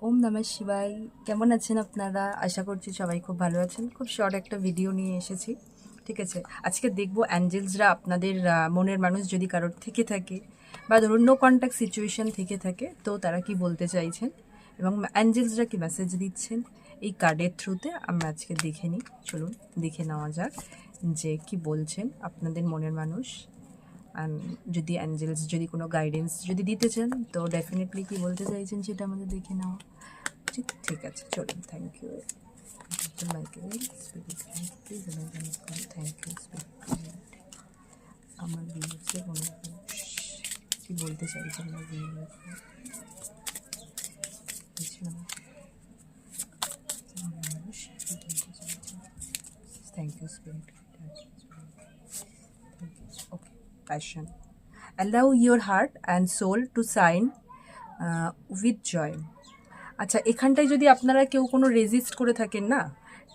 ওম নমঃ শিবায়। কেমন আছেন আপনারা? আশা করছি সবাই খুব ভালো আছেন। খুব শর্ট একটা ভিডিও নিয়ে এসেছি। ঠিক আছে, আজকে দেখব অ্যাঞ্জেলসরা আপনাদের মনের মানুষ যদি কারোর থেকে থাকে বা ধরুন নো কন্ট্যাক্ট সিচুয়েশন থেকে থাকে, তো তারা কি বলতে চাইছেন এবং অ্যাঞ্জেলসরা কি মেসেজ দিচ্ছেন এই কার্ডের থ্রুতে আমরা আজকে দেখে নিই। চলুন দেখে নেওয়া যাক যে কি বলছেন আপনাদের মনের মানুষ। যদি অ্যাঞ্জেলস যদি কোনো গাইডেন্স যদি দিতে চান, তো ডেফিনেটলি কি বলতে চাইছেন সেটা আমাদের দেখে নেওয়া উচিত। ঠিক আছে, চলুন। থ্যাংক ইউ থ্যাংক ইউ আমার ভিউসে কোনো কি বলতে চাইছেন আমার মানুষ thank you spirit. Okay, passion. Allow your heart and soul to shine with joy. আচ্ছা, এখানটায় যদি আপনারা কেউ কোনো রেজিস্ট করে থাকেন না,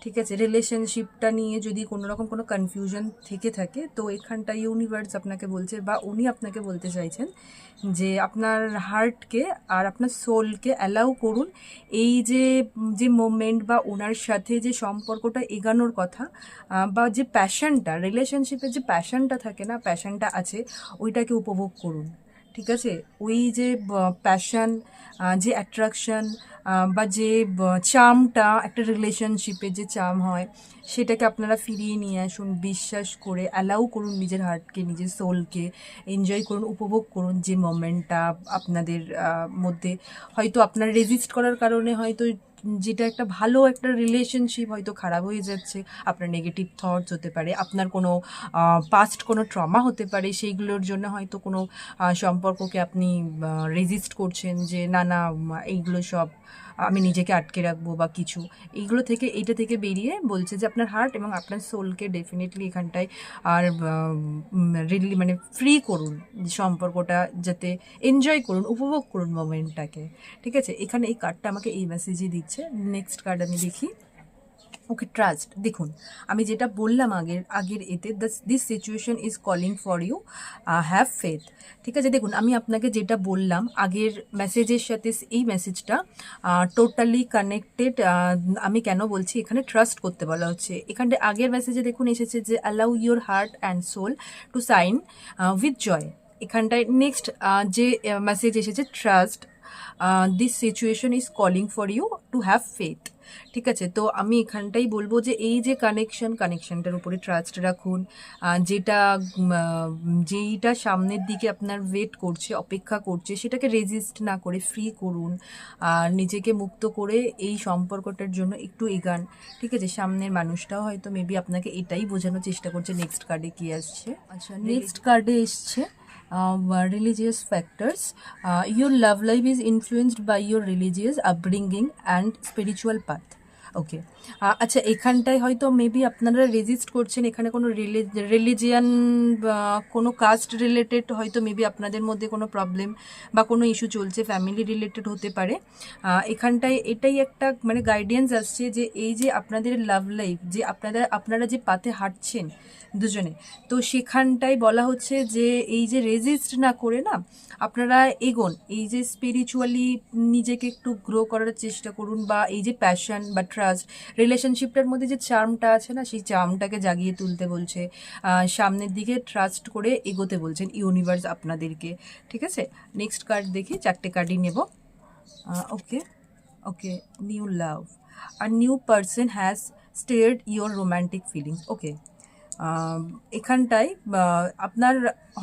ঠিক আছে, রিলেশনশিপটা নিয়ে যদি কোনো রকম কোনো কনফিউশন থেকে থাকে, তো এখানটা ইউনিভার্স আপনাকে বলছে বা উনি আপনাকে বলতে চাইছেন যে আপনার হার্টকে আর আপনার সোলকে অ্যালাউ করুন এই যে যে মোমেন্ট বা ওনার সাথে যে সম্পর্কটা এগানোর কথা, বা যে প্যাশনটা রিলেশনশিপের যে প্যাশনটা থাকে না, প্যাশনটা আছে, ওইটাকে উপভোগ করুন। ঠিক আছে, ওই যে প্যাশন, যে অ্যাট্রাকশন বা যে চার্মটা একটা রিলেশনশিপে যে চার্ম হয়, সেটাকে আপনারা ফিরিয়ে নিয়ে আসুন। বিশ্বাস করে অ্যালাউ করুন নিজের হার্টকে, নিজের সোলকে এনজয় করুন, উপভোগ করুন যে মোমেন্টটা আপনাদের মধ্যে। হয়তো আপনার রেজিস্ট করার কারণে হয়তো যেটা একটা ভালো একটা রিলেশনশিপ হয়তো খারাপ হয়ে যাচ্ছে। আপনার নেগেটিভ থটস হতে পারে, আপনার কোনো পাস্ট কোনো ট্রমা হতে পারে, সেইগুলোর জন্য হয়তো কোনো সম্পর্ককে আপনি রেজিস্ট করছেন যে না না, এইগুলো সব আমি নিজেকে আটকে রাখবো বা কিছু। এইগুলো থেকে, এইটা থেকে বেরিয়ে বলছে যে আপনার হার্ট এবং আপনার সোলকে ডেফিনেটলি এখানটায় আর রিলি মানে ফ্রি করুন, সম্পর্কটা যাতে এনজয় করুন, উপভোগ করুন মোমেন্টটাকে। ঠিক আছে, এখানে এই কার্ডটা আমাকে এই মেসেজই দিচ্ছে। নেক্সট কার্ড আমি দেখি। Okay, trust. দেখুন, আমি যেটা বললাম আগের এতে, this situation is calling for you, have faith. ঠিক আছে, দেখুন আমি আপনাকে যেটা বললাম আগের মেসেজের সাথে এই মেসেজটা টোটালি কানেক্টেড। আমি কেন বলছি এখানে ট্রাস্ট করতে বলা হচ্ছে, এখানে আগের মেসেজে দেখুন এসেছে যে allow your heart and soul to shine with joy. এখানটায় নেক্সট যে মেসেজ এসেছে trust, this situation is calling for you to have faith. ঠিক আছে, তো আমি এখানটাই বলবো যে এই যে কানেকশনটার উপরে ট্রাস্ট রাখুন। যেইটা সামনের দিকে আপনার ওয়েট করছে, অপেক্ষা করছে, সেটাকে রেজিস্ট না করে ফ্রি করুন, আর নিজেকে মুক্ত করে এই সম্পর্কটার জন্য একটু এগান। ঠিক আছে, সামনের মানুষটাও হয়তো মেবি আপনাকে এটাই বোঝানোর চেষ্টা করছে। নেক্সট কার্ডে কি আসছে? আচ্ছা, নেক্সট কার্ডে এসছে religious factors. Your love life is influenced by your religious upbringing and spiritual path. ওকে, আচ্ছা, এখানটায় হয়তো মেবি আপনারা রেজিস্ট করছেন, এখানে কোনো রিলিজিয়ান বা কোনো কাস্ট রিলেটেড হয়তো মেবি আপনাদের মধ্যে কোনো প্রবলেম বা কোনো ইস্যু চলছে, ফ্যামিলি রিলেটেড হতে পারে। এখানটায় এটাই একটা মানে গাইডেন্স আসছে যে এই যে আপনাদের লাভ লাইফ, যে আপনারা যে পাথে হাঁটছেন দুজনে, তো সেখানটাই বলা হচ্ছে যে এই যে রেজিস্ট না করে না আপনারা এগোন, এই যে স্পিরিচুয়ালি নিজেকে একটু গ্রো করার চেষ্টা করুন, বা এই যে প্যাশন বা ট্রাস্ট রিলেশনশিপটার মধ্যে যে চার্মটা আছে না, সেই চার্মটাকে জাগিয়ে তুলতে বলছে, সামনের দিকে ট্রাস্ট করে এগোতে বলছেন ইউনিভার্স আপনাদেরকে। ঠিক আছে, নেক্সট কার্ড দেখি, 4টে কার্ডই নেব। Okay okay, new love, a new person has stirred your romantic feelings. Okay, এখানটায় আপনার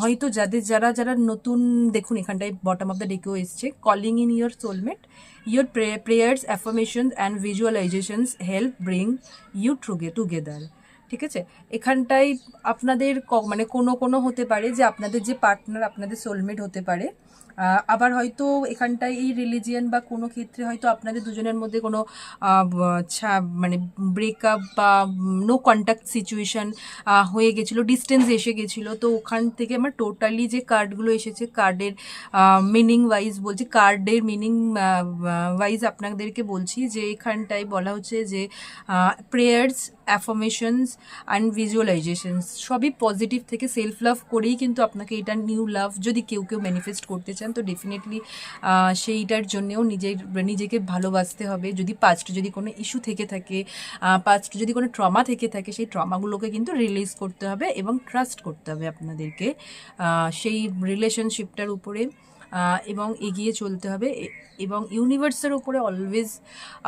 হয়তো যারা যারা নতুন, দেখুন এখানটায় বটম অফ দ্য ডেকেও এসছে, calling in your soulmate, your prayers, affirmations and visualisations help bring you together. ঠিক আছে, এখানটায় আপনাদের মানে কোনো হতে পারে যে আপনাদের যে পার্টনার আপনাদের সোলমেট হতে পারে, আবার হয়তো এখানটায় এই রিলিজিয়ান বা কোনো ক্ষেত্রে হয়তো আপনাদের দুজনের মধ্যে কোনো মানে ব্রেকআপ বা নো কন্ট্যাক্ট সিচুয়েশান হয়ে গেছিলো, ডিস্টেন্স এসে গেছিলো। তো ওখান থেকে আমার টোটালি যে কার্ডগুলো এসেছে, কার্ডের মিনিং ওয়াইজ বলছি, কার্ডের মিনিং ওয়াইজ আপনাদেরকে বলছি যে এখানটায় বলা হচ্ছে যে প্রেয়ার্স, অ্যাফার্মেশনস অ্যান্ড ভিজুয়ালাইজেশনস সবই পজিটিভ থেকে সেলফ লাভ করেই কিন্তু আপনাকে এটা নিউ লাভ যদি কেউ ম্যানিফেস্ট করতে চান, চান, তো ডেফিনেটলি সেইটার জন্যেও নিজেকে ভালোবাসতে হবে। যদি যদি কোনো ইস্যু থেকে থাকে, যদি কোনো ট্রমা থেকে থাকে, সেই ট্রমাগুলোকে কিন্তু রিলিজ করতে হবে এবং ট্রাস্ট করতে হবে আপনাদেরকে সেই রিলেশনশিপটার উপরে, এবং এগিয়ে চলতে হবে এবং ইউনিভার্সের উপরে অলওয়েজ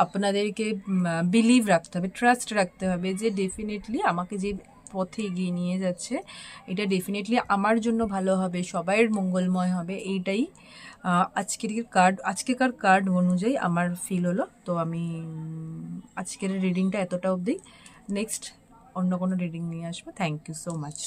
আপনাদেরকে বিলিভ রাখতে হবে, ট্রাস্ট রাখতে হবে যে ডেফিনেটলি আমাকে যে পথে এগিয়ে নিয়ে যাচ্ছে এটা ডেফিনেটলি আমার জন্য ভালো হবে, সবাইয়ের মঙ্গলময় হবে। এইটাই আজকেকার কার্ড অনুযায়ী আমার ফিল হলো। তো আমি আজকের রিডিংটা এতটা অবধি, নেক্সট অন্য কোনো রিডিং নিয়ে আসবো। Thank you so much.